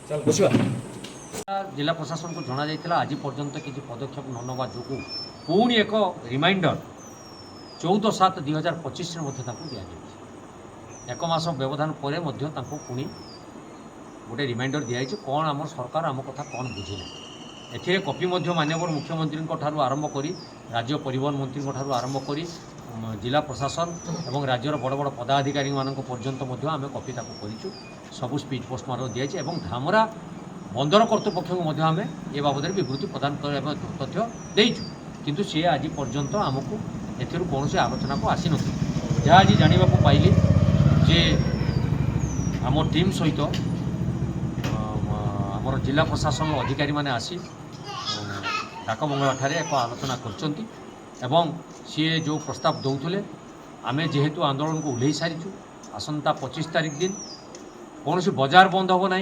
जिला प्रशासन को जना जाइथिला आज पर्यंत किसी पदक्षेप न नवा जो पुणी एक रिमाइंडर 14/7/2025 दि एक मास व्यवधान पर पुणी गोटे रिमाइंडर दिखाई कौन आम सरकार आम कथा कौन बुझे ए कपि माननीय मुख्यमंत्री आरंभ कर राज्य परिवहन मंत्री आरंभ कर जिला प्रशासन और राज्यर बड़ बड़ पदाधिकारी पर्यंत आम कपि करूँ सबू स्पीड पोस्ट मार्ग दिखाई और धामरा बंदर कर्तृपक्ष आम ए बाबद विवृत्ति प्रदान तथ्य देचु किंतु सी आज पर्यंत आमको कौन आलोचना को आसी जहाँ आज जानवा पाइली जे आम टीम सहित आमर जिला प्रशासन अधिकारी माने आसी डाकबंगला ठारे एक आलोचना कर सी जो प्रस्ताव दौले आम जेहेतु आंदोलन को उल्ले सारीचु आसंता 25 तारिख दिन कौन बजार बंद हो ना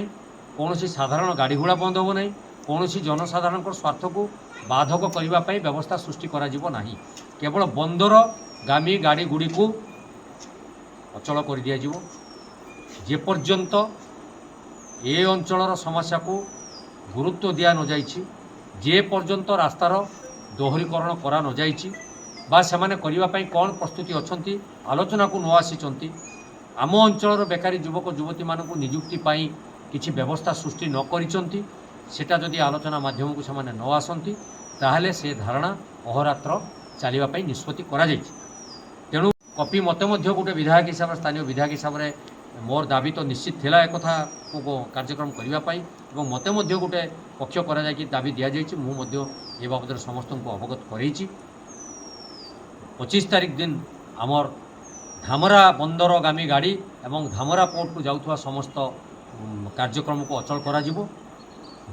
कौन साधारण गाड़ी घोड़ा बंद हो ना कौन जनसाधारण स्वार्थ को बाधक करने व्यवस्था सृष्टि करा केवल बंदर गामी गाड़ी गुड़ी को अचल कर दिया जेपर्यंत ए अंचलर समस्या को गुरुत्व दिया न जाइछि जे पर्यंत रास्तार दोहरीकरण करा न जाइछि बा सेमाने करिबा पई कौन प्रस्तुति अछंती आलोचना को न आसीचंती आम अंचलर बेकारी युवक युवती मानक नियुक्ति पाई किछि व्यवस्था सृष्टि न करिचंती सेटा जदि आलोचना माध्यम को सेमाने न आसंती ताहले से धारणा अहोरात्र चलिबा पई निष्पत्ति करा जाइछि तेणु कपि मते मध्य गोटे विधायक हिसाब से स्थानीय विधायक हिसाब से मोर दाबी तो निश्चित थिला एक कथा को कार्यक्रम करने मते मध्य गोटे पक्ष करा जाय कि दाबी दि जाइछि मु मध्य ए बाबद समस्त को अवगत करैछि 25 तारिख दिन आमर धामरा बंदरगामी गाड़ी एवं धामरा पोर्ट को जाउथवा समस्त कार्यक्रम को अचल करा जिवो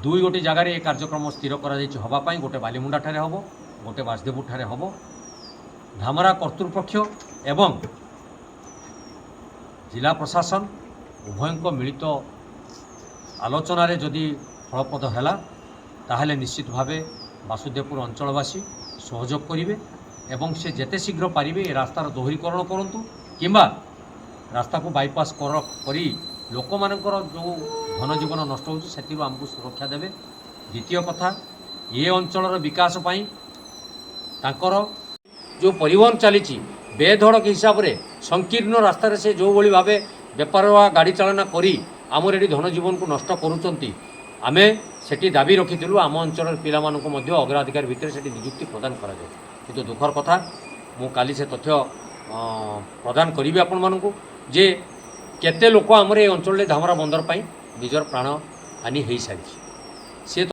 दुई गोटे जगार ये कार्यक्रम स्थिर करा जाइछि हवा पई गोटे बालीमुंडा ठारे हबो गोटे बासदेवपुर ठारे हबो धामरा कर्तृपक्ष एवं जिला प्रशासन उभय मिलित आलोचन जदि फलप्रद है ताहले निश्चित भावे वासुदेवपुर अंचलवासी सहयोग करेंगे एवं से जेते शीघ्र पारिबे रास्तार दोहरीकरण करंतु किंबा रास्ता को बाईपास करी लोक मानकर जो धन जीवन नष्ट होछि सेतिरु हमको सुरक्षा देवे द्वितीय कथा ये अंचलर विकास पई तांकर जो परिवहन चली बेधड़क हिसाब से संकीर्ण रास्तार से जो भली भावे बेपार गाड़ी चालना करी आमर ये धन जीवन को नष्ट करुँच आमे सेठी दाबी रखिलु आम अंचल पिला अग्राधिकार भितर से नियुक्ति प्रदान करा जाए किंतु दुखर कथा मु काली से तथ्य प्रदान करी आपण मानू जे केते लोक आमर ए अंचल धामरा बंदर पाई निजर प्राण हानि हो सारी सी